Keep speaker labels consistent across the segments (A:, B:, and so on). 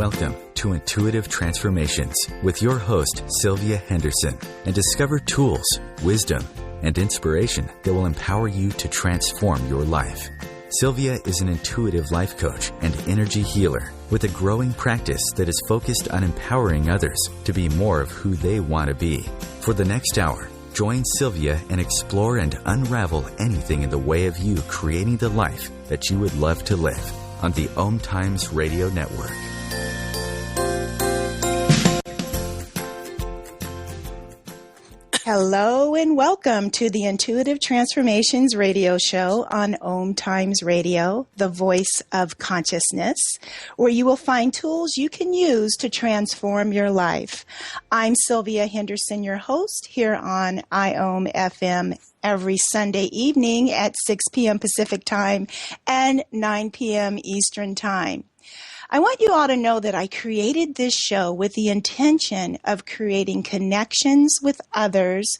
A: Welcome to Intuitive Transformations with your host, Sylvia Henderson, and discover tools, wisdom, and inspiration that will empower you to transform your life. Sylvia is an intuitive life coach and energy healer with a growing practice that is focused on empowering others to be more of who they want to be. For the next hour, join Sylvia and explore and unravel anything in the way of you creating the life that you would love to live on the OMTimes Radio Network.
B: Hello and welcome to the Intuitive Transformations radio show on OMTimes Radio, the voice of consciousness, where you will find tools you can use to transform your life. I'm Sylvia Henderson, your host here on IOM FM every Sunday evening at 6 p.m. Pacific Time and 9 p.m. Eastern Time. I want you all to know that I created this show with the intention of creating connections with others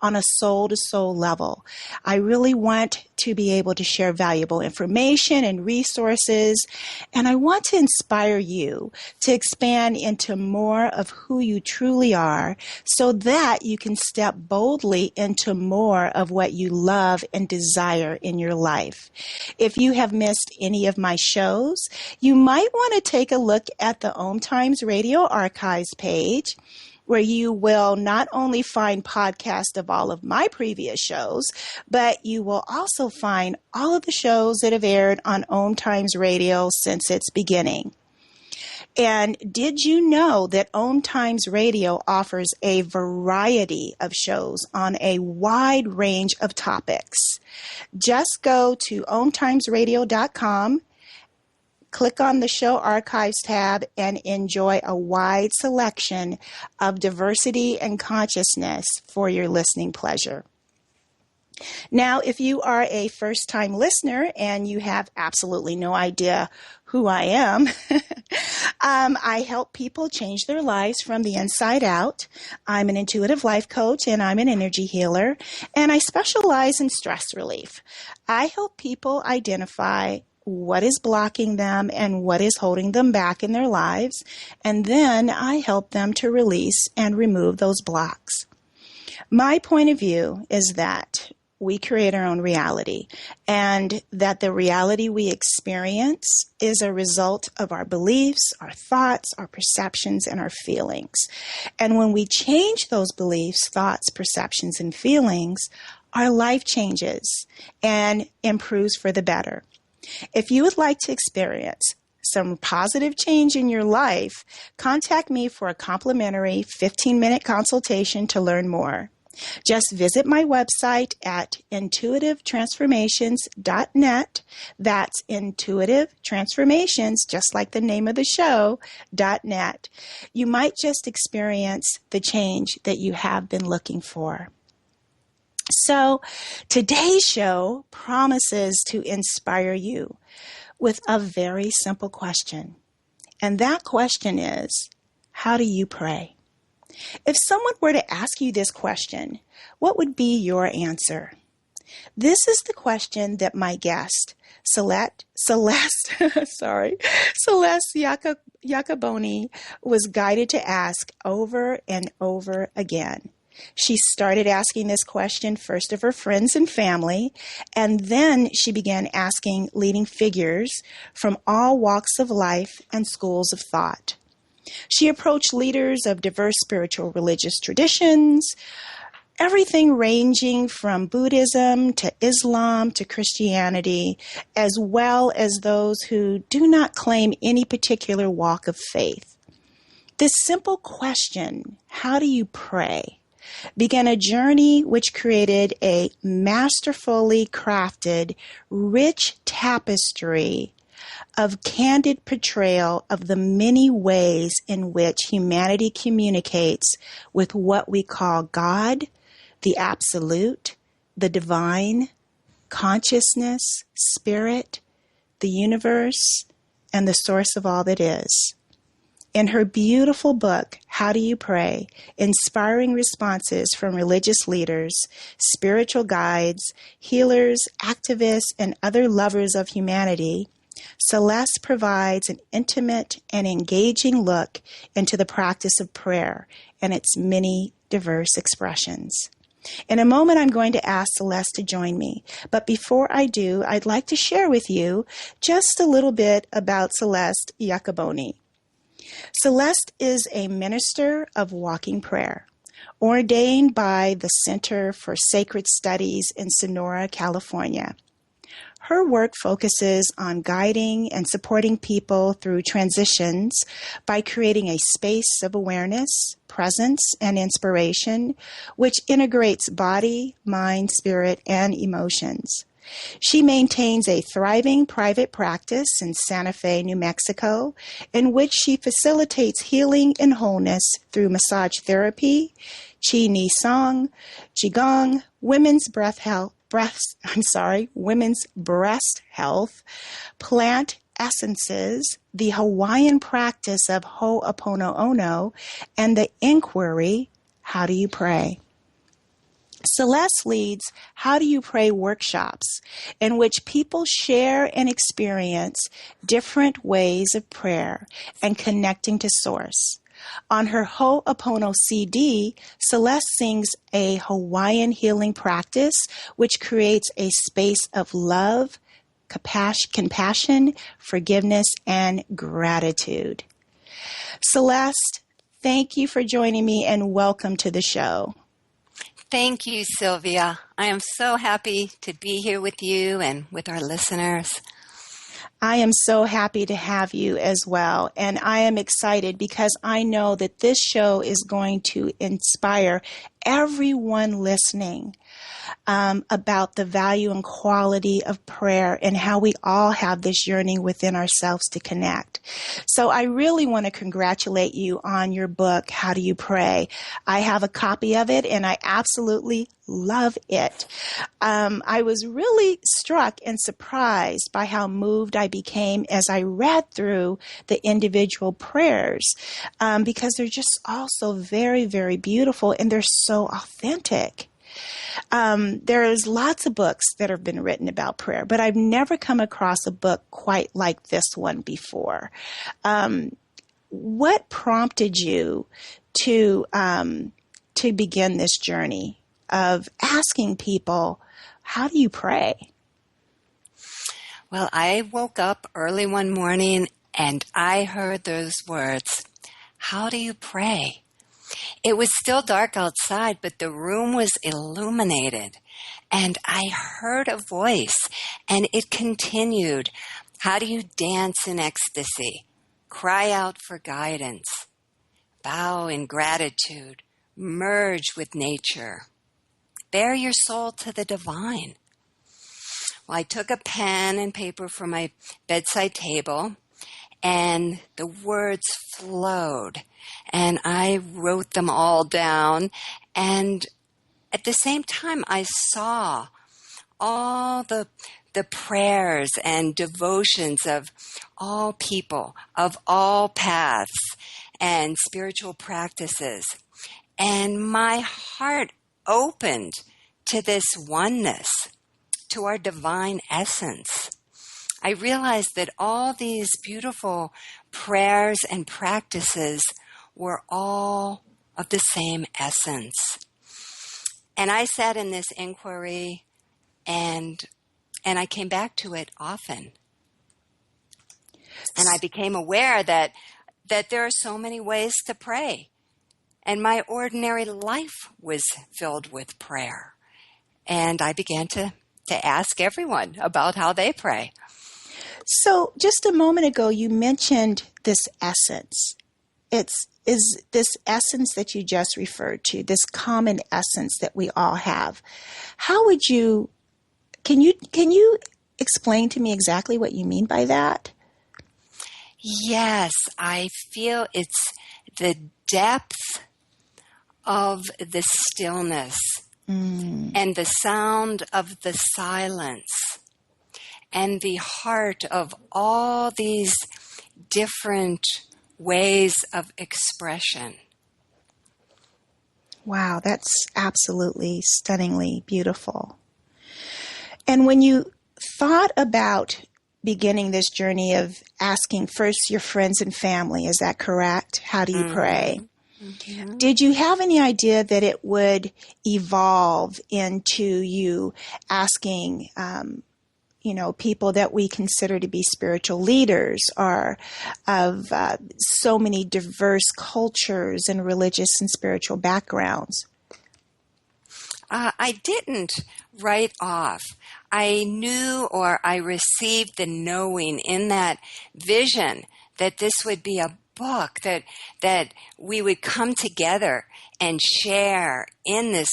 B: on a soul-to-soul level. I really want to be able to share valuable information and resources, and I want to inspire you to expand into more of who you truly are so that you can step boldly into more of what you love and desire in your life. If you have missed any of my shows, you might want to take a look at the OMTimes Radio Archives page, where you will not only find podcasts of all of my previous shows, but you will also find all of the shows that have aired on OMTimes Radio since its beginning. And did you know that OMTimes Radio offers a variety of shows on a wide range of topics? Just go to omtimesradio.com, click on the Show Archives tab, and enjoy a wide selection of diversity and consciousness for your listening pleasure. Now, if you are a first-time listener and you have absolutely no idea who I am, I help people change their lives from the inside out. I'm an intuitive life coach and I'm an energy healer, and I specialize in stress relief. I help people identify what is blocking them and what is holding them back in their lives, and then I help them to release and remove those blocks. My point of view is that we create our own reality, and that the reality we experience is a result of our beliefs, our thoughts, our perceptions, and our feelings. And when we change those beliefs, thoughts, perceptions, and feelings, our life changes and improves for the better. If you would like to experience some positive change in your life, contact me for a complimentary 15-minute consultation to learn more. Just visit my website at intuitivetransformations.net. That's Intuitive Transformations, just like the name of the show, .net. You might just experience the change that you have been looking for. So today's show promises to inspire you with a very simple question. And that question is, how do you pray? If someone were to ask you this question, what would be your answer? This is the question that my guest, Celeste Yacoboni, was guided to ask over and over again. She started asking this question first of her friends and family, and then she began asking leading figures from all walks of life and schools of thought. She approached leaders of diverse spiritual religious traditions, everything ranging from Buddhism to Islam to Christianity, as well as those who do not claim any particular walk of faith. This simple question, how do you pray, began a journey which created a masterfully crafted, rich tapestry of candid portrayal of the many ways in which humanity communicates with what we call God, the Absolute, the Divine, consciousness, Spirit, the universe, and the source of all that is. In her beautiful book, How Do You Pray? Inspiring responses from religious leaders, spiritual guides, healers, activists, and other lovers of humanity, Celeste provides an intimate and engaging look into the practice of prayer and its many diverse expressions. In a moment, I'm going to ask Celeste to join me. But before I do, I'd like to share with you just a little bit about Celeste Yacoboni. Celeste is a minister of walking prayer, ordained by the Center for Sacred Studies in Sonora, California. Her work focuses on guiding and supporting people through transitions by creating a space of awareness, presence, and inspiration, which integrates body, mind, spirit, and emotions. She maintains a thriving private practice in Santa Fe, New Mexico, in which she facilitates healing and wholeness through massage therapy, Qi Ni Song, Qigong, women's breast health, plant essences, the Hawaiian practice of Ho'oponopono, and the inquiry, how do you pray? Celeste leads How Do You Pray workshops in which people share and experience different ways of prayer and connecting to Source. On her Ho'opono CD, Celeste sings a Hawaiian healing practice which creates a space of love, compassion, forgiveness, and gratitude. Celeste, thank you for joining me and welcome to the show.
C: Thank you, Sylvia. I am so happy to be here with you and with our listeners.
B: I am so happy to have you as well. And I am excited because I know that this show is going to inspire everyone listening about the value and quality of prayer and how we all have this yearning within ourselves to connect. So I really want to congratulate you on your book, How Do You Pray? I have a copy of it and I absolutely love it. I was really struck and surprised by how moved I became as I read through the individual prayers because they're just all so very, very beautiful and they're so authentic. There's lots of books that have been written about prayer, but I've never come across a book quite like this one before. What prompted you to begin this journey of asking people, how do you pray?
C: Well, I woke up early one morning and I heard those words, how do you pray? It was still dark outside, but the room was illuminated. And I heard a voice, and it continued, how do you dance in ecstasy? Cry out for guidance. Bow in gratitude. Merge with nature. Bare your soul to the divine. Well, I took a pen and paper from my bedside table, and the words flowed, and I wrote them all down, and at the same time, I saw all the prayers and devotions of all people, of all paths and spiritual practices, and my heart opened to this oneness, to our divine essence. I realized that all these beautiful prayers and practices were all of the same essence. And I sat in this inquiry and I came back to it often. And I became aware that there are so many ways to pray. And my ordinary life was filled with prayer. And I began to ask everyone about how they pray.
B: So just a moment ago, you mentioned this essence. Is this essence that you just referred to, this common essence that we all have. How would you, can you explain to me exactly what you mean by that?
C: Yes, I feel it's the depth of the stillness and the sound of the silence and the heart of all these different ways of expression.
B: Wow, that's absolutely stunningly beautiful. And when you thought about beginning this journey of asking first your friends and family. Is that correct? How do you pray?
C: Mm-hmm.
B: Did you have any idea that it would evolve into you asking, people that we consider to be spiritual leaders or of so many diverse cultures and religious and spiritual backgrounds?
C: I didn't right off. I knew, or I received the knowing in that vision that this would be a book that we would come together and share in this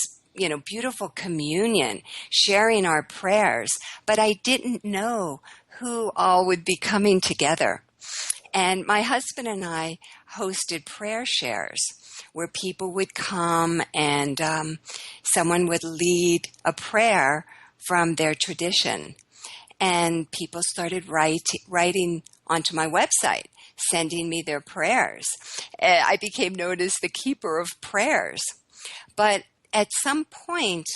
C: beautiful communion, sharing our prayers. But I didn't know who all would be coming together. And my husband and I hosted prayer shares where people would come and someone would lead a prayer from their tradition. And people started writing onto my website, sending me their prayers. I became known as the keeper of prayers. But at some point,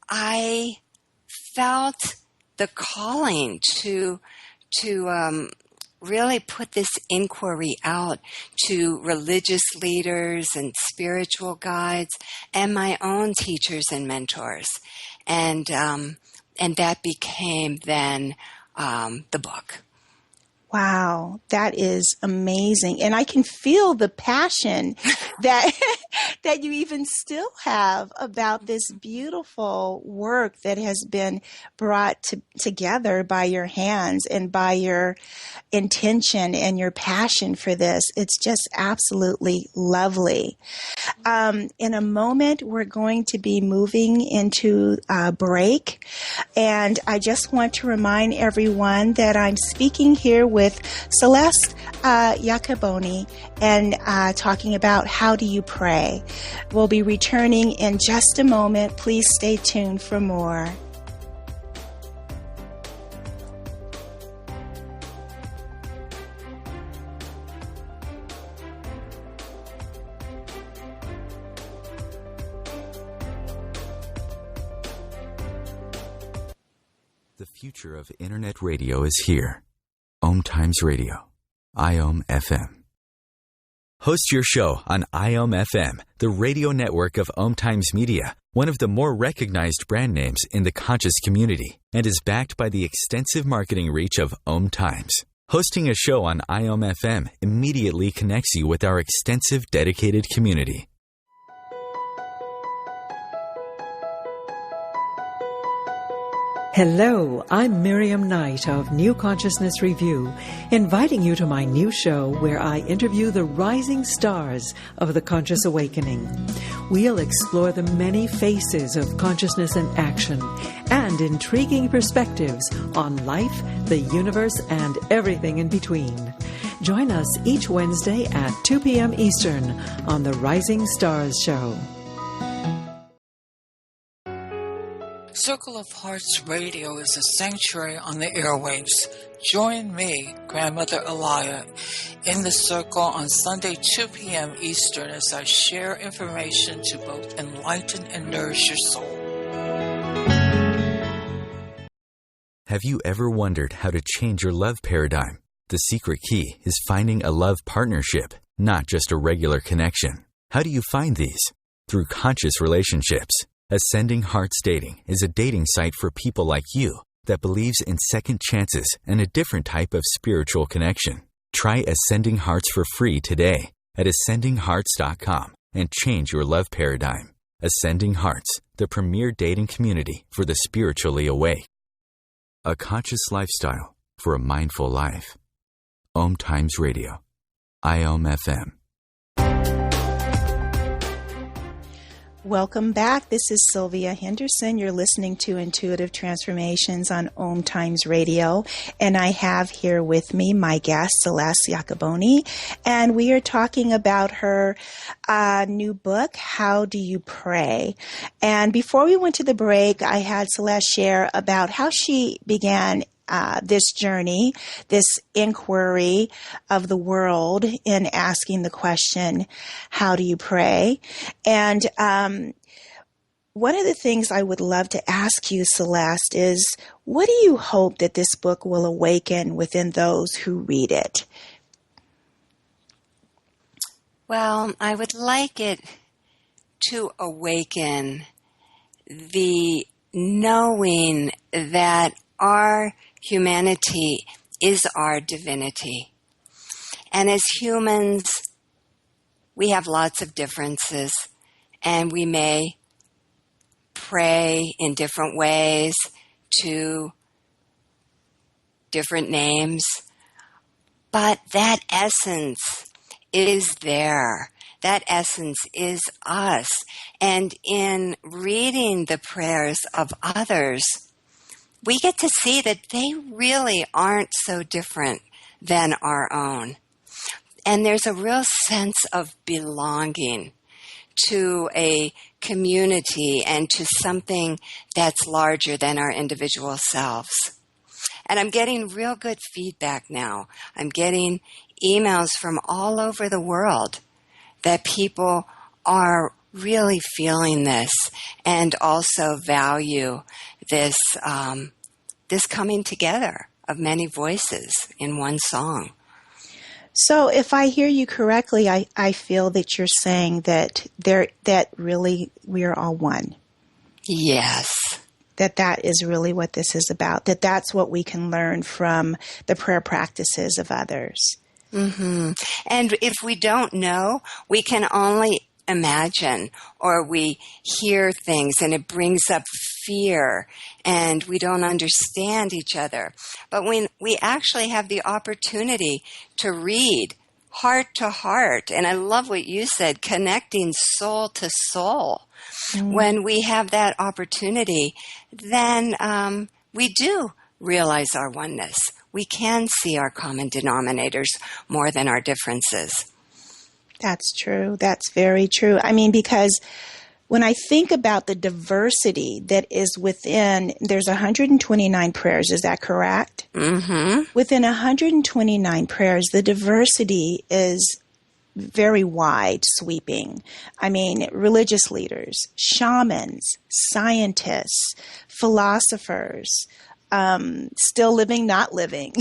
C: I felt the calling to really put this inquiry out to religious leaders and spiritual guides and my own teachers and mentors. And that became then the book.
B: Wow, that is amazing. And I can feel the passion that that you even still have about this beautiful work that has been brought together by your hands and by your intention and your passion for this. It's just absolutely lovely. In a moment, we're going to be moving into a break. And I just want to remind everyone that I'm speaking here with Celeste Yacoboni and talking about how do you pray. We'll be returning in just a moment. Please stay tuned for more.
A: The future of Internet radio is here. OMTimes Radio, IOM FM. Host your show on IOM FM, the radio network of OMTimes Media, one of the more recognized brand names in the conscious community, and is backed by the extensive marketing reach of OMTimes. Hosting a show on IOM FM immediately connects you with our extensive dedicated community.
D: Hello, I'm Miriam Knight of New Consciousness Review, inviting you to my new show where I interview the rising stars of the conscious awakening. We'll explore the many faces of consciousness in action and intriguing perspectives on life, the universe, and everything in between. Join us each Wednesday at 2 p.m. Eastern on the Rising Stars Show.
E: Circle of Hearts Radio is a sanctuary on the airwaves. Join me, Grandmother Elia, in the circle on Sunday, 2 p.m. Eastern as I share information to both enlighten and nourish your soul.
A: Have you ever wondered how to change your love paradigm? The secret key is finding a love partnership, not just a regular connection. How do you find these? Through conscious relationships. Ascending Hearts Dating is a dating site for people like you that believes in second chances and a different type of spiritual connection. Try Ascending Hearts for free today at ascendinghearts.com and change your love paradigm. Ascending Hearts, the premier dating community for the spiritually awake. A conscious lifestyle for a mindful life. OMTimes Radio, IOM FM.
B: Welcome back. This is Sylvia Henderson. You're listening to Intuitive Transformations on OMTimes Radio. And I have here with me my guest, Celeste Yacoboni. And we are talking about her new book, How Do You Pray? And before we went to the break, I had Celeste share about how she began this journey, this inquiry of the world in asking the question, how do you pray? And one of the things I would love to ask you, Celeste, is what do you hope that this book will awaken within those who read it?
C: Well, I would like it to awaken the knowing that our humanity is our divinity. And as humans, we have lots of differences, and we may pray in different ways to different names, but that essence is there. That essence is us. And in reading the prayers of others, we get to see that they really aren't so different than our own. And there's a real sense of belonging to a community and to something that's larger than our individual selves. And I'm getting real good feedback now. I'm getting emails from all over the world that people are really feeling this and also value this this coming together of many voices in one song.
B: So if I hear you correctly, I feel that you're saying that that really we are all one.
C: Yes.
B: That is really what this is about, that's what we can learn from the prayer practices of others.
C: Mm-hmm. And if we don't know, we can only imagine, or we hear things and it brings up fear and we don't understand each other. But when we actually have the opportunity to read heart to heart, and I love what you said, connecting soul to soul, when we have that opportunity, then we do realize our oneness. We can see our common denominators more than our differences.
B: That's true. That's very true. I mean, because when I think about the diversity that is within, there's 129 prayers. Is that correct?
C: Mm-hmm.
B: Within 129 prayers, the diversity is very wide sweeping. I mean, religious leaders, shamans, scientists, philosophers, still living, not living,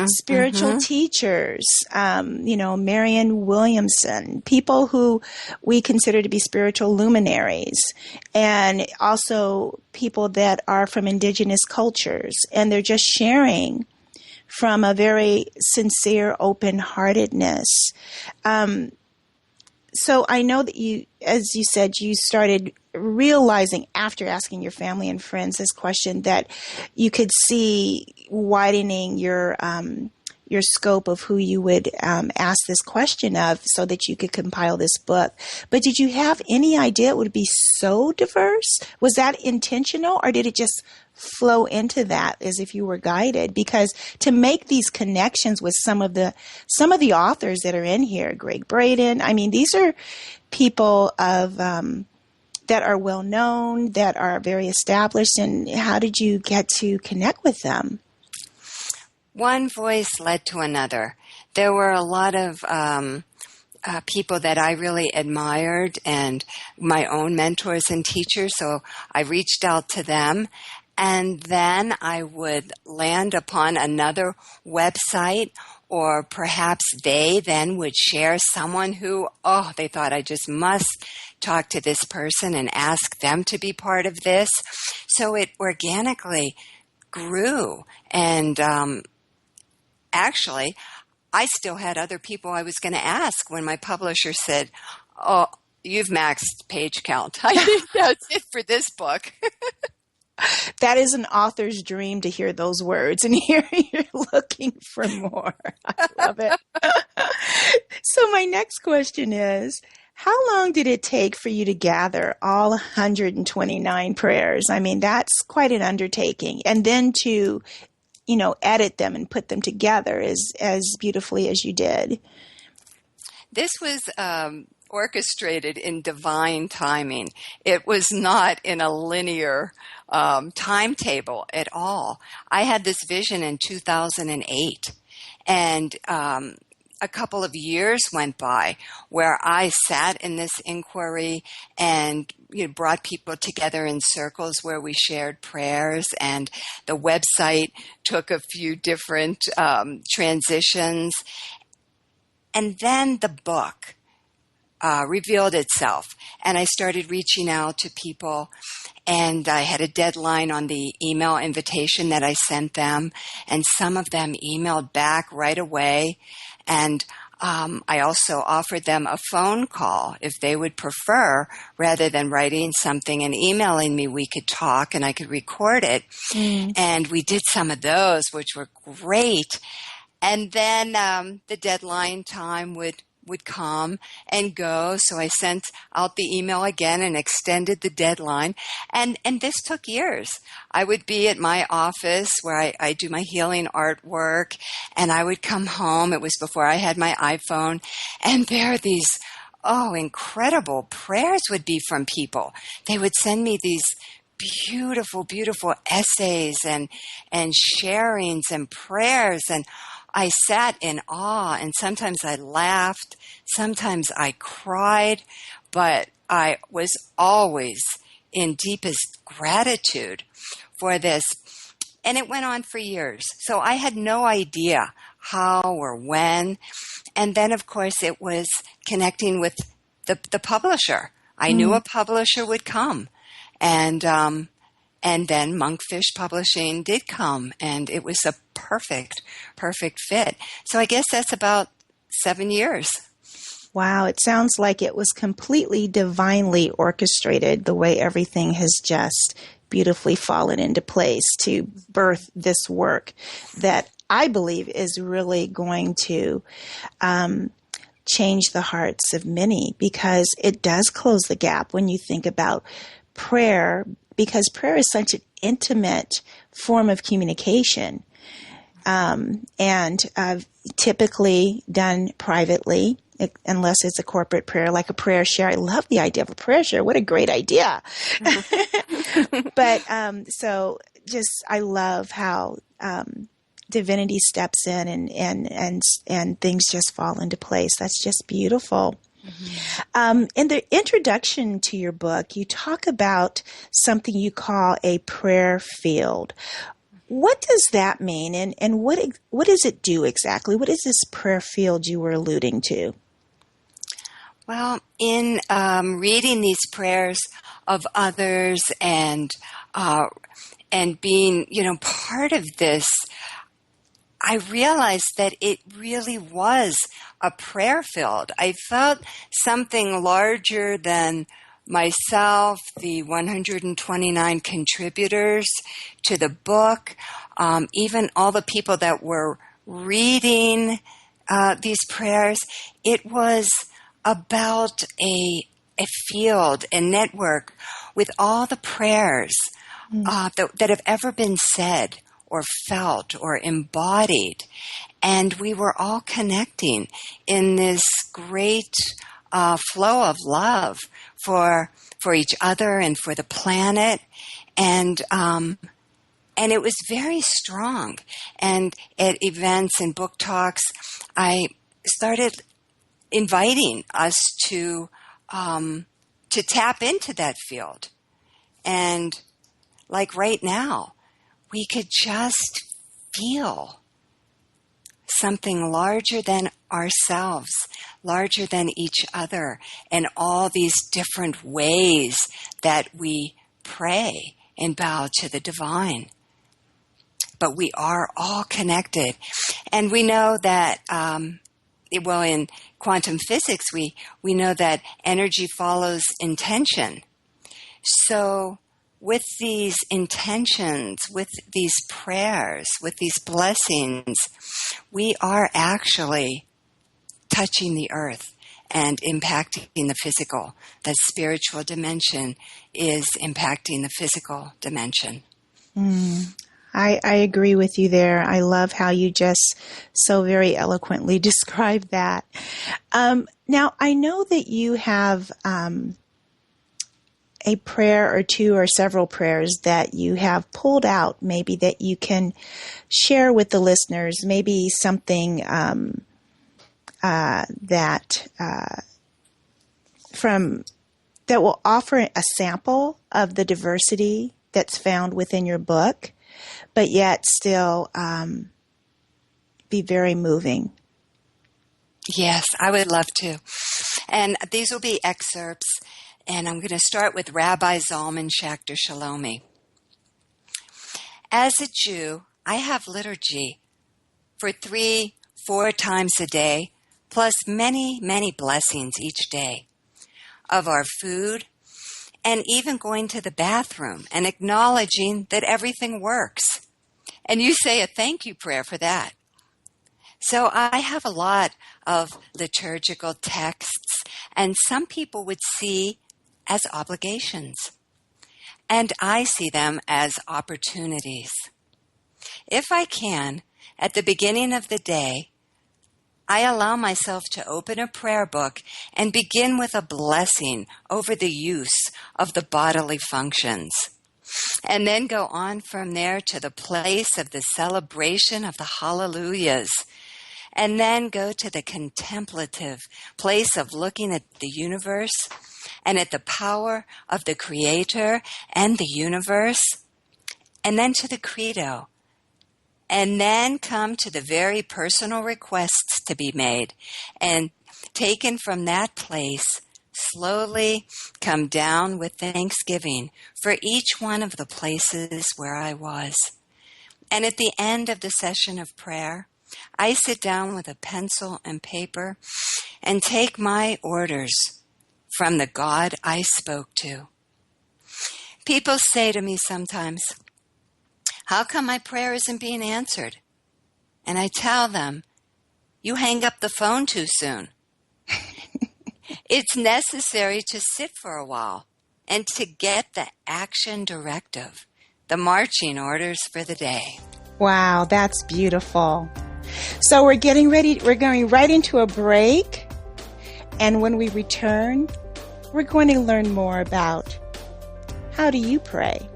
B: spiritual teachers, Marianne Williamson, people who we consider to be spiritual luminaries, and also people that are from indigenous cultures, and they're just sharing from a very sincere open-heartedness. So I know that you, as you said, you started realizing after asking your family and friends this question that you could see widening your scope of who you would ask this question of so that you could compile this book. But did you have any idea it would be so diverse? Was that intentional, or did it just flow into that as if you were guided? Because to make these connections with some of the authors that are in here, Greg Braden, I mean, these are people of that are well known, that are very established, and how did you get to connect with them?
C: One voice led to another. There were a lot of people that I really admired and my own mentors and teachers, so I reached out to them. And then I would land upon another website, or perhaps they then would share someone who, they thought I just must talk to this person and ask them to be part of this. So it organically grew. And actually, I still had other people I was going to ask when my publisher said, you've maxed page count. I think that's it for this book.
B: That is an author's dream, to hear those words, and here you're looking for more. I love it. So my next question is, how long did it take for you to gather all 129 prayers? I mean, that's quite an undertaking. And then to, edit them and put them together as beautifully as you did.
C: This was orchestrated in divine timing. It was not in a linear timetable at all. I had this vision in 2008, and a couple of years went by where I sat in this inquiry and brought people together in circles where we shared prayers, and the website took a few different transitions. And then the book revealed itself, and I started reaching out to people, and I had a deadline on the email invitation that I sent them, and some of them emailed back right away, and I also offered them a phone call if they would prefer. Rather than writing something and emailing me, we could talk and I could record it. And we did some of those, which were great. And then the deadline time would come and go. So I sent out the email again and extended the deadline. And this took years. I would be at my office where I do my healing artwork, and I would come home. It was before I had my iPhone. And there are these, incredible prayers would be from people. They would send me these beautiful, beautiful essays and sharings and prayers, and I sat in awe, and sometimes I laughed, sometimes I cried, but I was always in deepest gratitude for this. And it went on for years. So I had no idea how or when. And then, of course, it was connecting with the publisher. I knew a publisher would come. And then Monkfish Publishing did come, and it was a perfect fit. So I guess that's about 7 years.
B: Wow, it sounds like it was completely divinely orchestrated, the way everything has just beautifully fallen into place to birth this work that I believe is really going to change the hearts of many, because it does close the gap when you think about prayer, because prayer is such an intimate form of communication, and typically done privately, unless it's a corporate prayer, like a prayer share. I love the idea of a prayer share. What a great idea. But I love how divinity steps in and things just fall into place. That's just beautiful. In the introduction to your book, you talk about something you call a prayer field. What does that mean, and what does it do exactly? What is this prayer field you were alluding to?
C: Well, in reading these prayers of others and being, part of this, I realized that it really was a prayer field. I felt something larger than myself, the 129 contributors to the book, even all the people that were reading these prayers. It was about a field, a network with all the prayers that have ever been said or felt or embodied. And we were all connecting in this great flow of love for each other and for the planet. And it was very strong. And at events and book talks, I started inviting us to tap into that field. And like right now, we could just feel something larger than ourselves, larger than each other, and all these different ways that we pray and bow to the divine. But we are all connected. And we know that, in quantum physics, we know that energy follows intention. So with these intentions, with these prayers, with these blessings, we are actually touching the earth and impacting the physical. That spiritual dimension is impacting the physical dimension.
B: I agree with you there. I love how you just so very eloquently described that. Now, I know that you have a prayer or two or several prayers that you have pulled out, maybe that you can share with the listeners, maybe something that will offer a sample of the diversity that's found within your book, but yet still be very moving.
C: Yes, I would love to. And these will be excerpts, and I'm going to start with Rabbi Zalman Schachter Shalomi. As a Jew, I have liturgy for 3-4 times a day, plus many, many blessings each day of our food, and even going to the bathroom and acknowledging that everything works. And you say a thank you prayer for that. So I have a lot of liturgical texts, and some people would see as obligations, and I see them as opportunities. If I can, at the beginning of the day, I allow myself to open a prayer book and begin with a blessing over the use of the bodily functions, and then go on from there to the place of the celebration of the hallelujahs, and then go to the contemplative place of looking at the universe and at the power of the Creator and the universe, and then to the credo, and then come to the very personal requests to be made, and taken from that place, slowly come down with thanksgiving for each one of the places where I was. And at the end of the session of prayer, I sit down with a pencil and paper and take my orders from the God I spoke to. People say to me sometimes, "How come my prayer isn't being answered?" And I tell them, "You hang up the phone too soon." It's necessary to sit for a while and to get the action directive, the marching orders for the day.
B: Wow, that's beautiful. So we're getting ready. We're going right into a break. And when we return, we're going to learn more about how do you pray.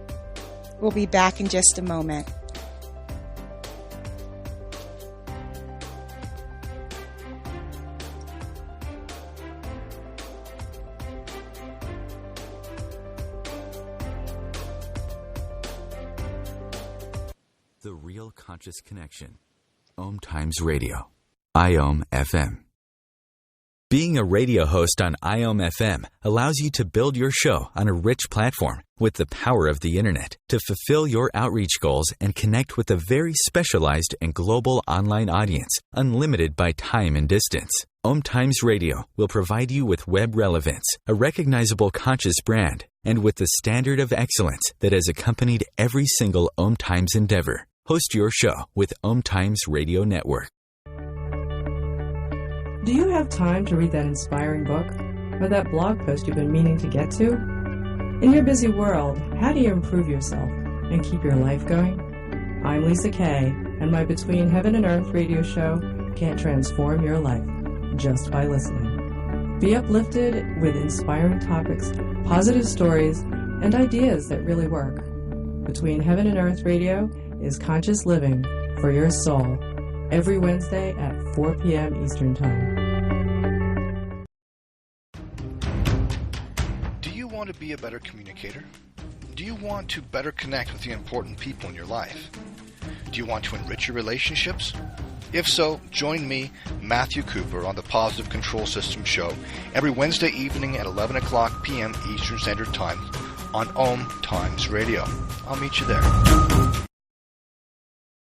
B: We'll be back in just a moment.
A: The Real Conscious Connection. OMTimes Radio. IOM FM. Being a radio host on IOM FM allows you to build your show on a rich platform with the power of the internet to fulfill your outreach goals and connect with a very specialized and global online audience, unlimited by time and distance. OMTimes Radio will provide you with web relevance, a recognizable conscious brand, and with the standard of excellence that has accompanied every single OMTimes endeavor. Host your show with OMTimes Radio Network.
F: Do you have time to read that inspiring book or that blog post you've been meaning to get to? In your busy world, how do you improve yourself and keep your life going? I'm Lisa Kay, and my Between Heaven and Earth radio show can transform your life just by listening. Be uplifted with inspiring topics, positive stories, and ideas that really work. Between Heaven and Earth radio is conscious living for your soul, every Wednesday at 4 p.m. Eastern Time.
G: Do you want to be a better communicator? Do you want to better connect with the important people in your life? Do you want to enrich your relationships? If so, join me, Matthew Cooper, on the Positive Control System Show every Wednesday evening at 11 o'clock p.m. Eastern Standard Time on OMTimes Radio. I'll meet you there.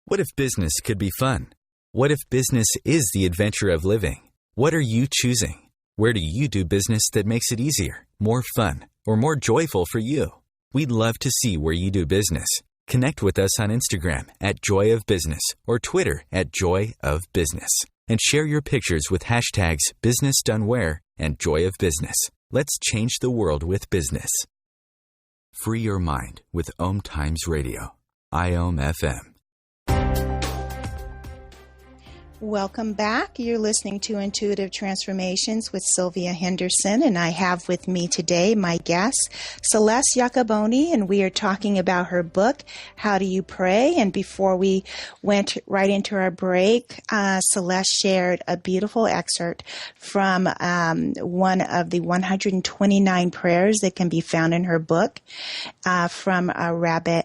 A: What if business could be fun? What if business is the adventure of living? What are you choosing? Where do you do business that makes it easier, more fun, or more joyful for you? We'd love to see where you do business. Connect with us on Instagram at Joy of Business or Twitter at Joy of Business, and share your pictures with hashtags BusinessDoneWhere and Joy of Business. Let's change the world with business. Free your mind with OMTimes Radio. IOM FM.
B: Welcome back. You're listening to Intuitive Transformations with Sylvia Henderson, and I have with me today my guest, Celeste Yacoboni, and we are talking about her book, How Do You Pray? And before we went right into our break, Celeste shared a beautiful excerpt from one of the 129 prayers that can be found in her book from Rabbi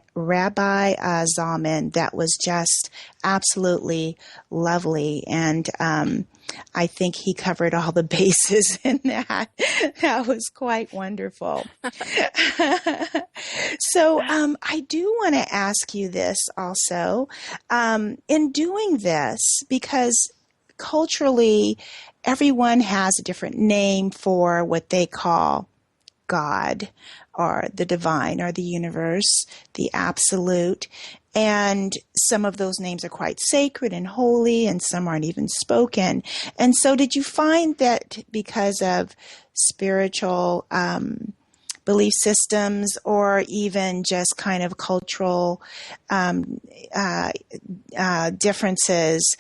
B: Zalman that was just absolutely lovely. And I think he covered all the bases in that. That was quite wonderful. So I do want to ask you this also. In doing this, because culturally, everyone has a different name for what they call God or the divine or the universe, the absolute. And some of those names are quite sacred and holy, and some aren't even spoken. And so did you find that because of spiritual belief systems or even just kind of cultural differences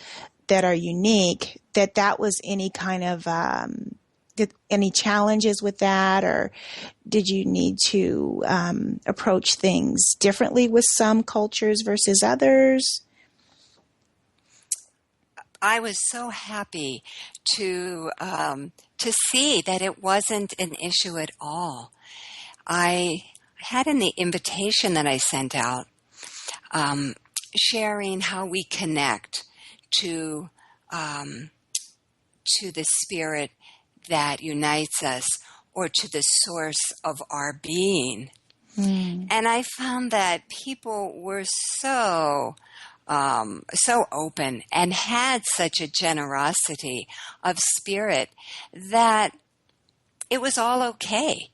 B: that are unique, that was any kind of any challenges with that, or did you need to approach things differently with some cultures versus others?
C: I was so happy to see that it wasn't an issue at all. I had in the invitation that I sent out sharing how we connect to the spirit that unites us, or to the source of our being. And I found that people were so open and had such a generosity of spirit that it was all okay.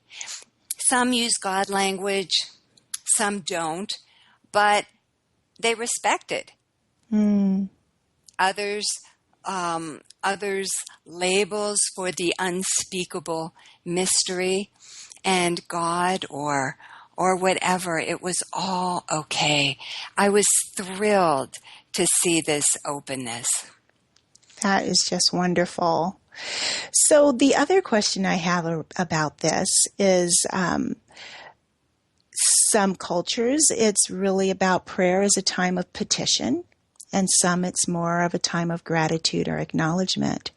C: Some use God language, some don't, but they respect it. Others labels for the unspeakable mystery and God or whatever. It was all okay. I was thrilled to see this openness.
B: That is just wonderful. So the other question I have about this is some cultures, it's really about prayer as a time of petition. And some it's more of a time of gratitude or acknowledgement.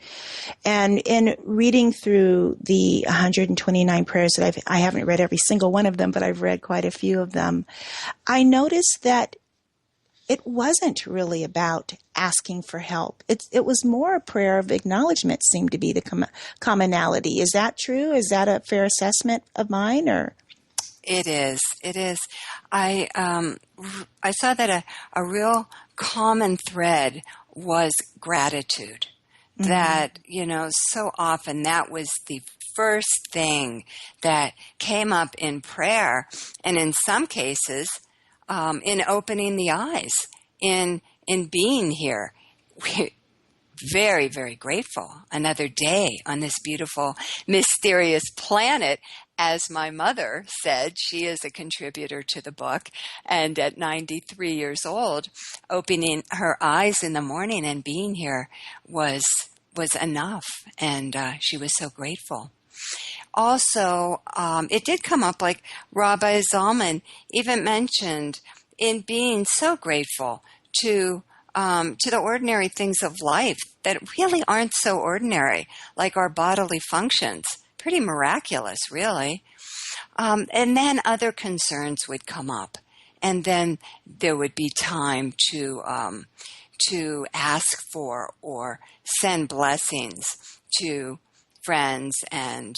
B: And in reading through the 129 prayers that I haven't read every single one of them, but I've read quite a few of them, I noticed that it wasn't really about asking for help. It was more a prayer of acknowledgement seemed to be the commonality. Is that true? Is that a fair assessment of mine, or?
C: It is. I saw that a real common thread was gratitude. That, so often that was the first thing that came up in prayer, and in some cases, in opening the eyes, in being here. We're very, very grateful. Another day on this beautiful, mysterious planet. As my mother said, she is a contributor to the book, and at 93 years old, opening her eyes in the morning and being here was enough, and she was so grateful. Also, it did come up, like Rabbi Zalman even mentioned, in being so grateful to the ordinary things of life that really aren't so ordinary, like our bodily functions. Pretty miraculous, really. And then other concerns would come up, and then there would be time to ask for or send blessings to friends and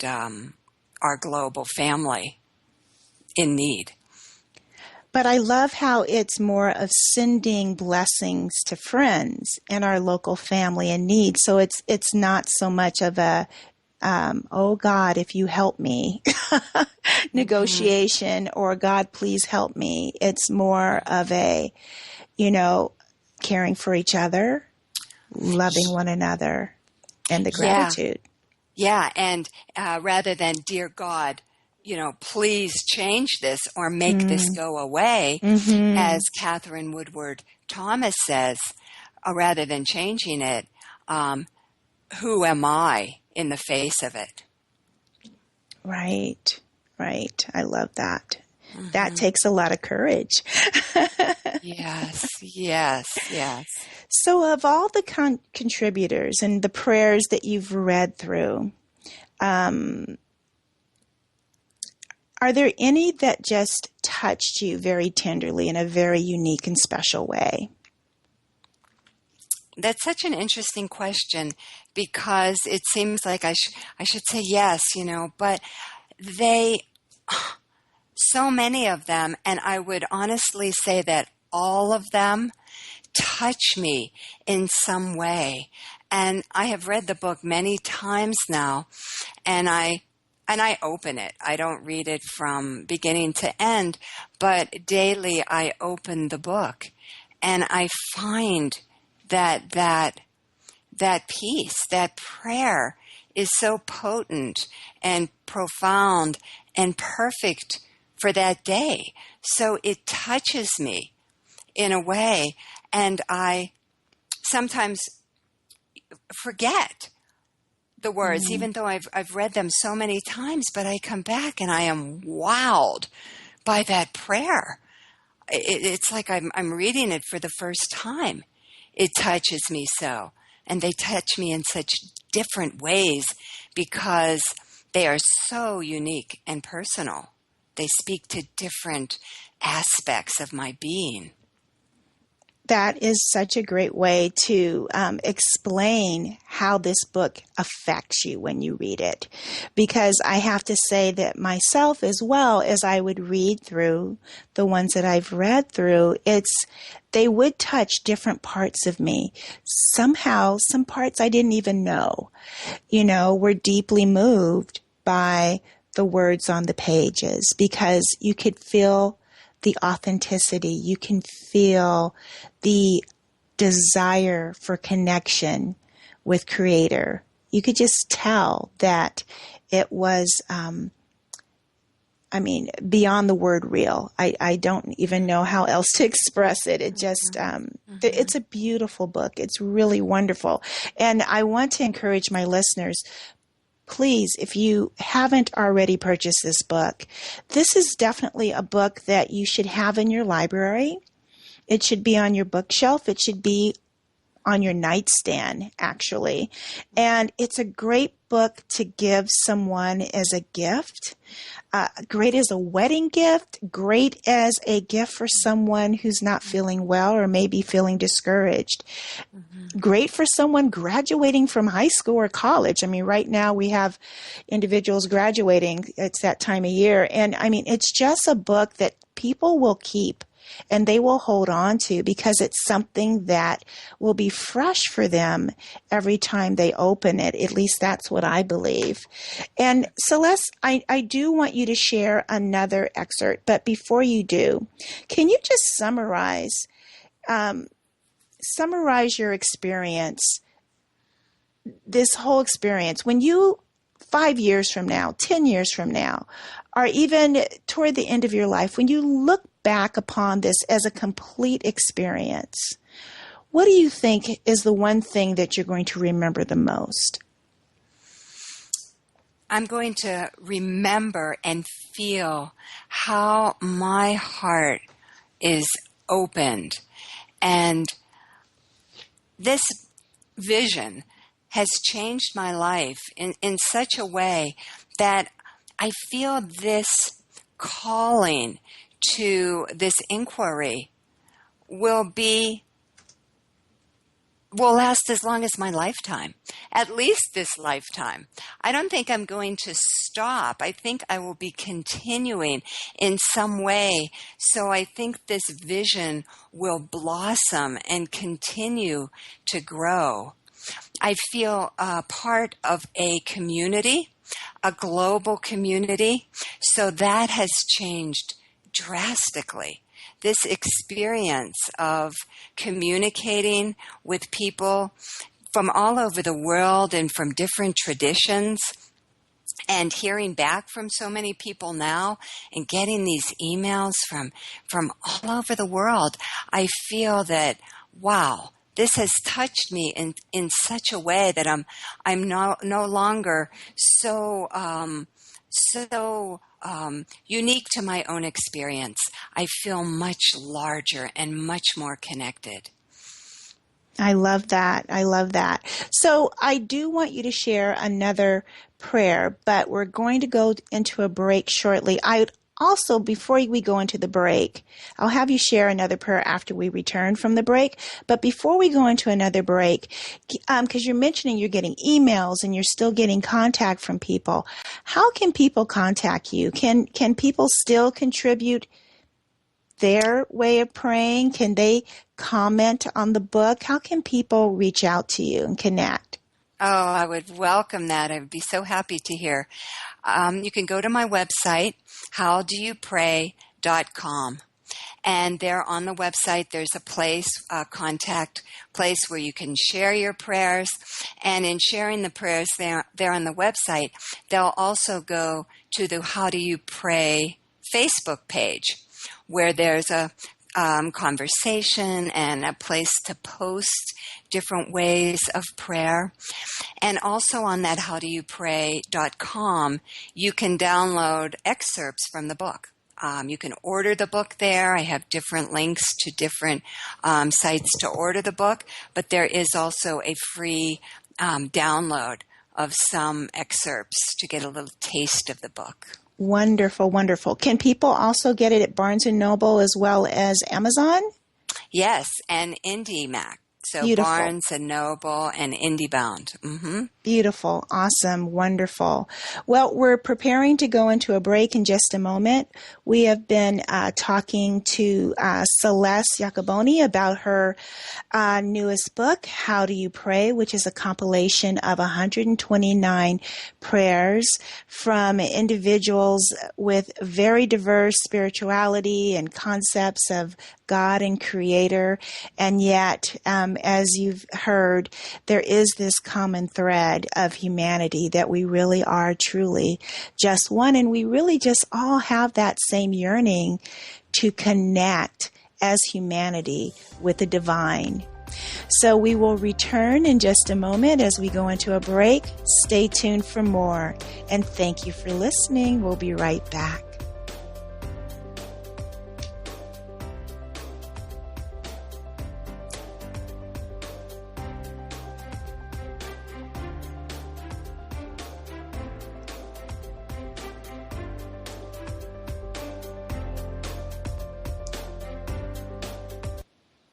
C: our global family in need.
B: But I love how it's more of sending blessings to friends and our local family in need. So it's not so much of a oh God, if you help me, negotiation, or God, please help me. It's more of a, caring for each other, loving one another, and the gratitude.
C: Yeah. And rather than, dear God, please change this or make this go away, as Catherine Woodward Thomas says, rather than changing it, who am I in the face of it?
B: Right. I love that. That takes a lot of courage.
C: Yes.
B: So, of all the contributors and the prayers that you've read through, are there any that just touched you very tenderly in a very unique and special way?
C: That's such an interesting question, because it seems like I should say yes, but so many of them, and I would honestly say that all of them touch me in some way. And I have read the book many times now, and I open it. I don't read it from beginning to end, but daily I open the book, and I find that peace, that prayer is so potent and profound and perfect for that day. So it touches me in a way, and I sometimes forget the words, even though I've read them so many times, but I come back and I am wowed by that prayer. It's like I'm reading it for the first time. It touches me so. And they touch me in such different ways because they are so unique and personal. They speak to different aspects of my being.
B: That is such a great way to explain how this book affects you when you read it. Because I have to say that myself, as well as I would read through the ones that I've read through, they would touch different parts of me. Somehow, some parts I didn't even know, were deeply moved by the words on the pages, because you could feel the authenticity. You can feel the desire for connection with Creator. You could just tell that it was, beyond the word real. I don't even know how else to express it. It just, it's a beautiful book. It's really wonderful. And I want to encourage my listeners, please, if you haven't already purchased this book, this is definitely a book that you should have in your library. It should be on your bookshelf. It should be on your nightstand, actually. And it's a great book to give someone as a gift. Great as a wedding gift, great as a gift for someone who's not feeling well or maybe feeling discouraged. Great for someone graduating from high school or college. Right now we have individuals graduating. It's that time of year. And it's just a book that people will keep and they will hold on to, because it's something that will be fresh for them every time they open it. At least that's what I believe. And Celeste, I do want you to share another excerpt, but before you do, can you just summarize your experience, this whole experience, when you 5 years from now, 10 years from now, or even toward the end of your life, when you look back upon this as a complete experience, what do you think is the one thing that you're going to remember the most?
C: I'm going to remember and feel how my heart is opened. And this vision has changed my life in such a way that I feel this calling to this inquiry will last as long as my lifetime, at least this lifetime. I don't think I'm going to stop. I think I will be continuing in some way. So I think this vision will blossom and continue to grow. I feel part of a community, a global community. So that has changed drastically. This experience of communicating with people from all over the world and from different traditions, and hearing back from so many people now and getting these emails from all over the world, I feel that, wow, this has touched me in such a way that I'm no longer so unique to my own experience. I feel much larger and much more connected.
B: I love that. I love that. So I do want you to share another prayer, but we're going to go into a break shortly. Also, before we go into the break, I'll have you share another prayer after we return from the break. But before we go into another break, because you're mentioning you're getting emails and you're still getting contact from people, how can people contact you? Can people still contribute their way of praying? Can they comment on the book? How can people reach out to you and connect?
C: Oh, I would welcome that. I would be so happy to hear. You can go to my website, howdoyoupray.com. And there on the website, there's a place, contact place where you can share your prayers. And in sharing the prayers there on the website, they'll also go to the How Do You Pray Facebook page, where there's a conversation and a place to post different ways of prayer. And also on that howdoyoupray.com, you can download excerpts from the book. You can order the book there. I have different links to different sites to order the book, but there is also a free download of some excerpts to get a little taste of the book.
B: Wonderful, wonderful. Can people also get it at Barnes & Noble as well as Amazon?
C: Yes, and IndieMac. So
B: Beautiful.
C: Barnes & Noble and IndieBound. Mm-hmm.
B: Beautiful. Awesome. Wonderful. Well, we're preparing to go into a break in just a moment. We have been talking to Celeste Yacoboni about her newest book, How Do You Pray, which is a compilation of 129 prayers from individuals with very diverse spirituality and concepts of God and Creator. And yet, as you've heard, there is this common thread of humanity, that we really are truly just one, and we really just all have that same yearning to connect as humanity with the divine. So we will return in just a moment as we go into a break. Stay tuned for more, and thank you for listening. We'll be right back.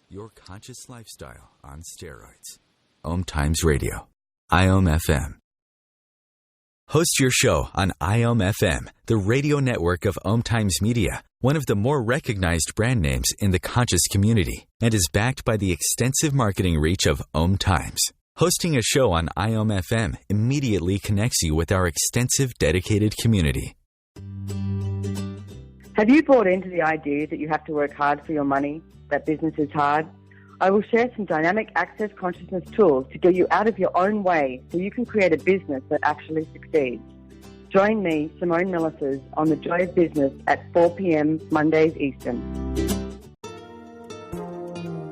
A: Your conscious lifestyle on steroids. OMTimes Radio. IOM-FM. Host your show on IOM-FM, the radio network of OMTimes Media, one of the more recognized brand names in the conscious community, and is backed by the extensive marketing reach of OMTimes. Hosting a show on IOM-FM immediately connects you with our extensive dedicated community.
H: Have you bought into the idea that you have to work hard for your money, that business is hard? I will share some dynamic access consciousness tools to get you out of your own way so you can create a business that actually succeeds. Join me, Simone Millisers, on The Joy of Business at 4 p.m. Mondays Eastern.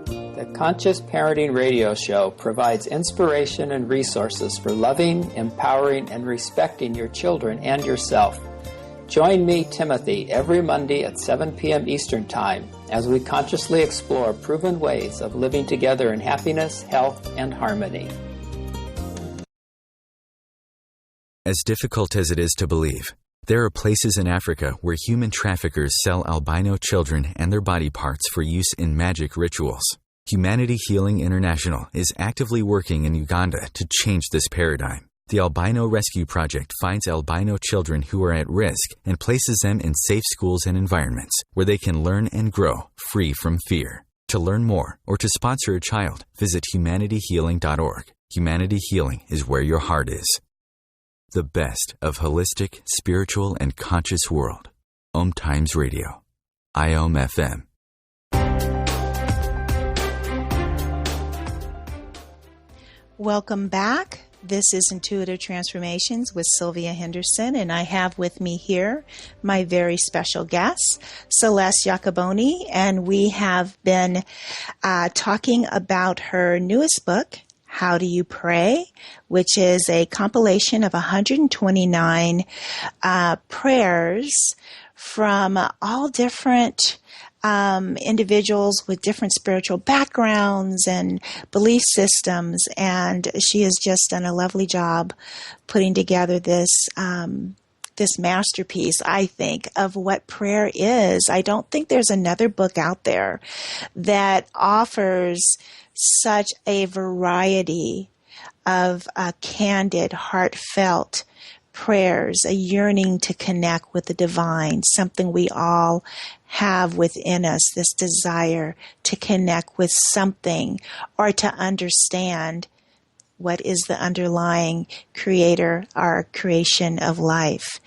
I: The Conscious Parenting Radio Show provides inspiration and resources for loving, empowering, and respecting your children and yourself. Join me, Timothy, every Monday at 7 p.m. Eastern Time as we consciously explore proven ways of living together in happiness, health, and harmony.
A: As difficult as it is to believe, there are places in Africa where human traffickers sell albino children and their body parts for use in magic rituals. Humanity Healing International is actively working in Uganda to change this paradigm. The Albino Rescue Project finds albino children who are at risk and places them in safe schools and environments where they can learn and grow free from fear. To learn more or to sponsor a child, visit humanityhealing.org. Humanity Healing is where your heart is. The best of holistic, spiritual, and conscious world. OMTimes Radio. IOM-FM.
B: Welcome back This is Intuitive Transformations with Sylvia Henderson, and I have with me here my very special guest, Celeste Yacoboni, and we have been talking about her newest book, How Do You Pray?, which is a compilation of 129 prayers from all different individuals with different spiritual backgrounds and belief systems, and she has just done a lovely job putting together this masterpiece, I think, of what prayer is. I don't think there's another book out there that offers such a variety of candid, heartfelt prayers, a yearning to connect with the divine, something we all have within us, this desire to connect with something or to understand what is the underlying creator, our creation of life.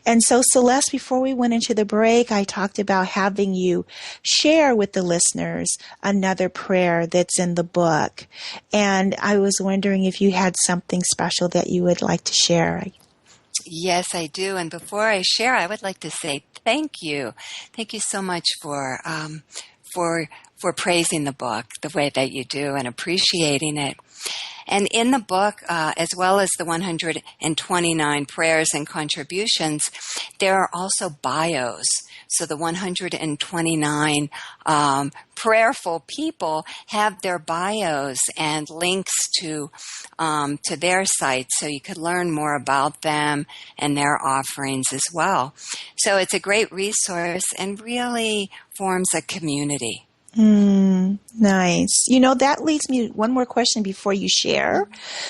B: And so, Celeste, before we went into the break, I talked about having you share with the listeners another prayer that's in the book. And I was wondering if you had something special that you would like to share.
C: Yes, I do. And before I share, I would like to say thank you. Thank you so much for praising the book the way that you do and appreciating it. And in the book, as well as the 129 prayers and contributions, there are also bios. So the 129 prayerful people have their bios and links to their sites, so you could learn more about them and their offerings as well. So it's a great resource and really forms a community.
B: Nice. You know, that leads me to one more question before you share.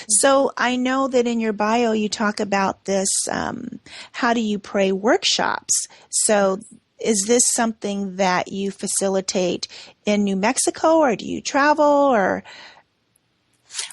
B: So I know that in your bio you talk about this How Do You Pray workshops. So is this something that you facilitate in New Mexico, or do you travel, or?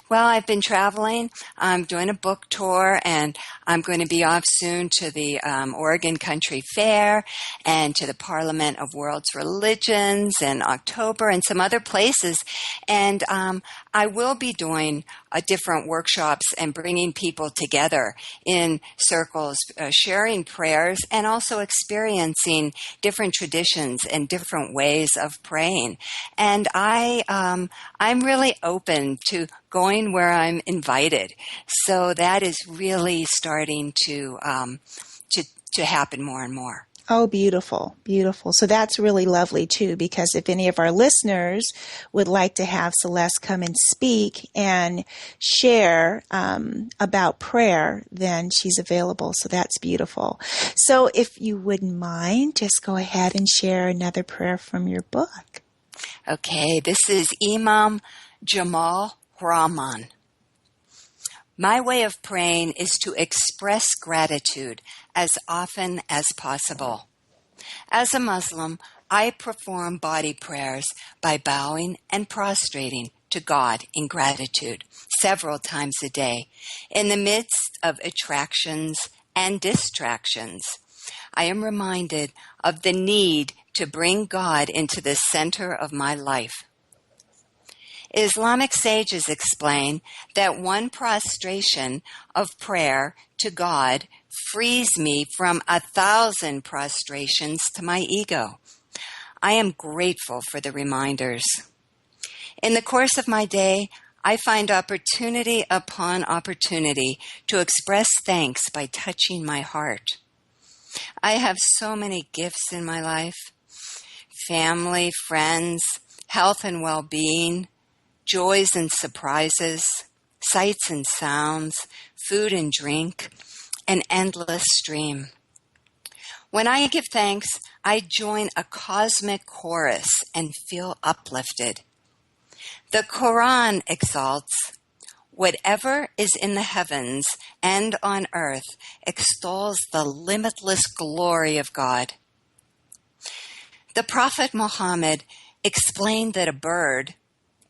C: Well, I've been traveling. I'm doing a book tour, and I'm going to be off soon to the Oregon Country Fair and to the Parliament of World's Religions in October and some other places. And I will be doing different workshops and bringing people together in circles, sharing prayers and also experiencing different traditions and different ways of praying. And I'm really open to going where I'm invited. So that is really starting to happen more and more.
B: Oh, beautiful, beautiful. So that's really lovely too, because if any of our listeners would like to have Celeste come and speak and share about prayer, then she's available. So that's beautiful. So if you wouldn't mind, just go ahead and share another prayer from your book.
C: Okay, this is Imam Jamal Rahman. My way of praying is to express gratitude as often as possible. As a Muslim, I perform body prayers by bowing and prostrating to God in gratitude several times a day in the midst of attractions and distractions. I am reminded of the need to bring God into the center of my life. Islamic sages explain that one prostration of prayer to God frees me from 1,000 prostrations to my ego. I am grateful for the reminders. In the course of my day, I find opportunity upon opportunity to express thanks by touching my heart. I have so many gifts in my life: family, friends, health and well-being, joys and surprises, sights and sounds, food and drink, an endless stream. When I give thanks, I join a cosmic chorus and feel uplifted. The Quran exalts, "Whatever is in the heavens and on earth extols the limitless glory of God." The Prophet Muhammad explained that a bird,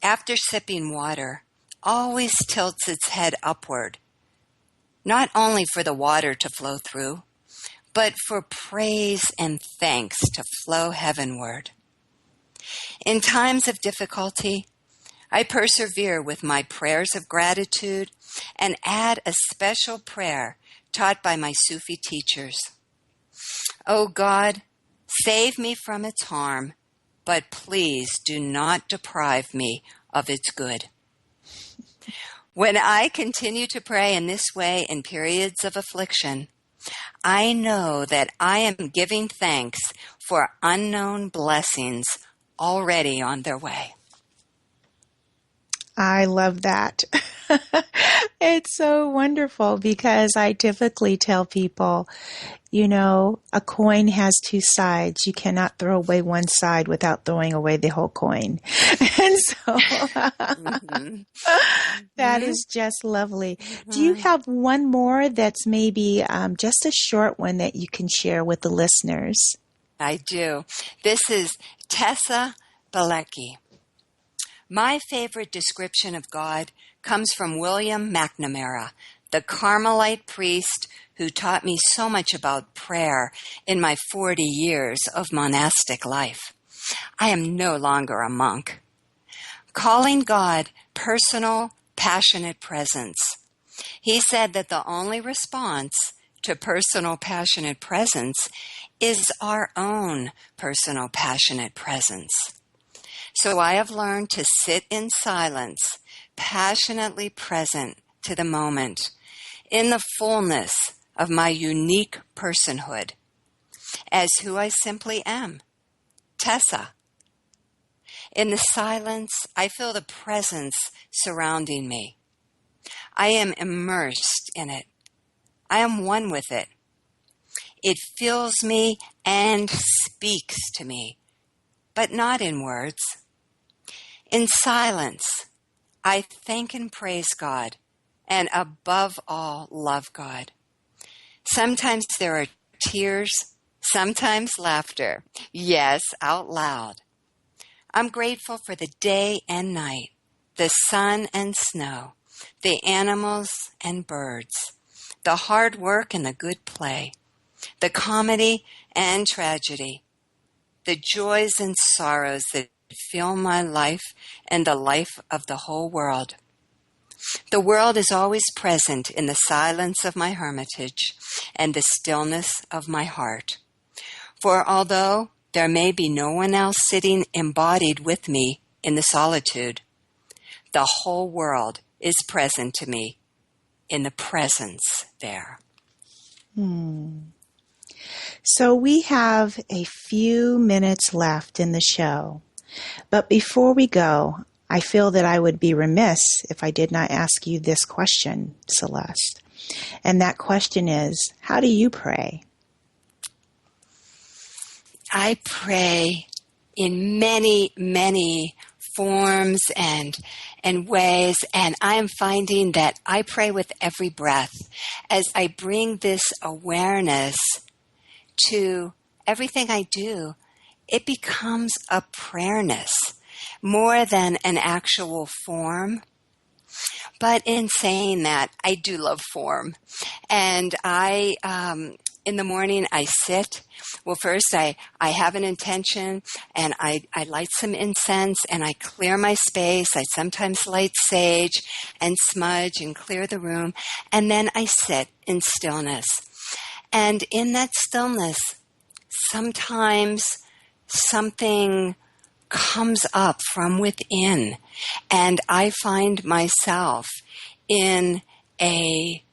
C: after sipping water, always tilts its head upward, not only for the water to flow through, but for praise and thanks to flow heavenward. In times of difficulty, I persevere with my prayers of gratitude and add a special prayer taught by my Sufi teachers. O God, save me from its harm, but please do not deprive me of its good. When I continue to pray in this way in periods of affliction, I know that I am giving thanks for unknown blessings already on their way.
B: I love that. It's so wonderful because I typically tell people, a coin has two sides. You cannot throw away one side without throwing away the whole coin. And so that is just lovely. Do you have one more that's maybe just a short one that you can share with the listeners?
C: I do. This is Tessa Balecki. My favorite description of God comes from William McNamara, the Carmelite priest who taught me so much about prayer in my 40 years of monastic life. I am no longer a monk. Calling God personal, passionate presence. He said that the only response to personal, passionate presence is our own personal, passionate presence. So I have learned to sit in silence, passionately present to the moment, in the fullness of my unique personhood, as who I simply am, Tessa. In the silence, I feel the presence surrounding me. I am immersed in it. I am one with it. It fills me and speaks to me, but not in words. In silence, I thank and praise God, and above all, love God. Sometimes there are tears, sometimes laughter. Yes, out loud. I'm grateful for the day and night, the sun and snow, the animals and birds, the hard work and the good play, the comedy and tragedy, the joys and sorrows that fill my life and the life of the whole world. The world is always present in the silence of my hermitage and the stillness of my heart. For although there may be no one else sitting embodied with me in the solitude, the whole world is present to me in the presence there.
B: So we have a few minutes left in the show. But before we go, I feel that I would be remiss if I did not ask you this question, Celeste. And that question is, how do you pray?
C: I pray in many, many forms and ways, and I am finding that I pray with every breath as I bring this awareness to everything I do. It becomes a prayerness more than an actual form. But in saying that, I do love form. And in the morning, I sit. Well, first, I have an intention, and I light some incense, and I clear my space. I sometimes light sage and smudge and clear the room. And then I sit in stillness. And in that stillness, sometimes something comes up from within, and I find myself in a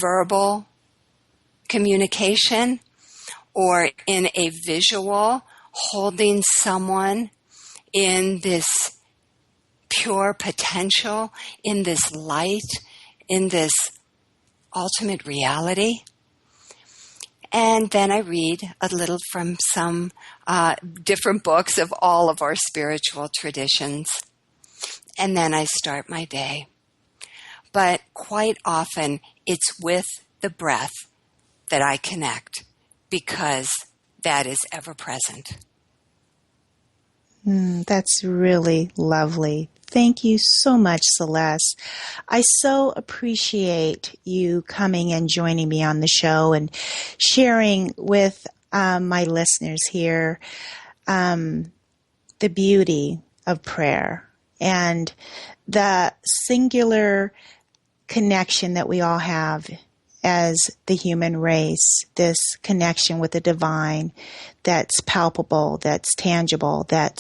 C: verbal communication or in a visual, holding someone in this pure potential, in this light, in this ultimate reality. And then I read a little from some different books of all of our spiritual traditions. And then I start my day. But quite often, it's with the breath that I connect, because that is ever present.
B: That's really lovely. Thank you so much, Celeste. I so appreciate you coming and joining me on the show and sharing with my listeners here the beauty of prayer and the singular connection that we all have as the human race, this connection with the divine that's palpable, that's tangible, that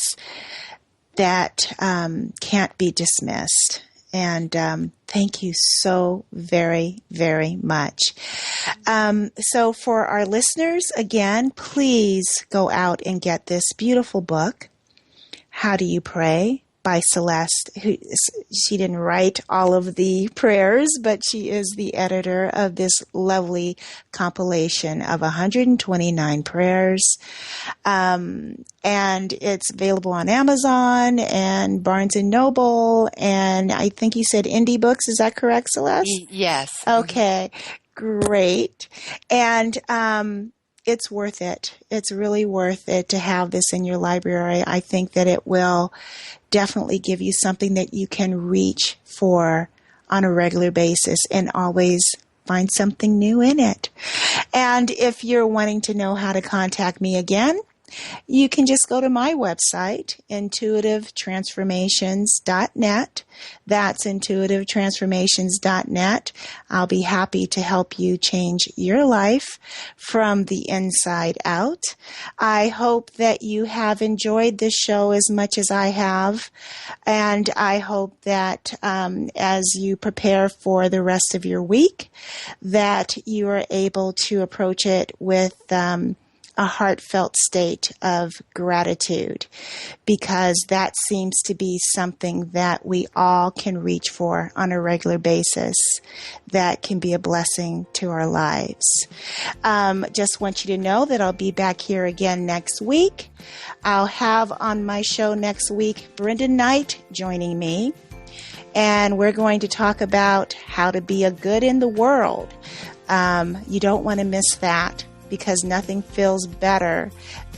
B: can't be dismissed. And thank you so very, very much. So for our listeners, again, please go out and get this beautiful book, How Do You Pray? By Celeste. She didn't write all of the prayers, but she is the editor of this lovely compilation of 129 prayers. And it's available on Amazon and Barnes & Noble, and I think you said Indie Books. Is that correct, Celeste?
C: Yes.
B: Okay, great. And it's worth it. It's really worth it to have this in your library. I think that it will definitely give you something that you can reach for on a regular basis and always find something new in it. And if you're wanting to know how to contact me again, you can just go to my website, intuitivetransformations.net. That's intuitivetransformations.net. I'll be happy to help you change your life from the inside out. I hope that you have enjoyed this show as much as I have, and I hope that as you prepare for the rest of your week, that you are able to approach it with a heartfelt state of gratitude, because that seems to be something that we all can reach for on a regular basis that can be a blessing to our lives. Just want you to know that I'll be back here again next week. I'll have on my show next week Brenda Knight joining me, and we're going to talk about how to be a good in the world. You don't want to miss that, because nothing feels better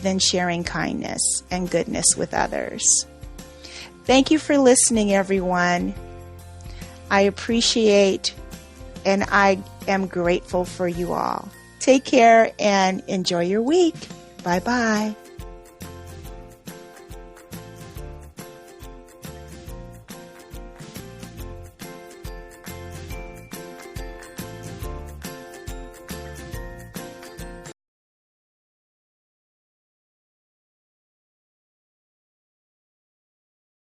B: than sharing kindness and goodness with others. Thank you for listening, everyone. I appreciate and I am grateful for you all. Take care and enjoy your week. Bye-bye.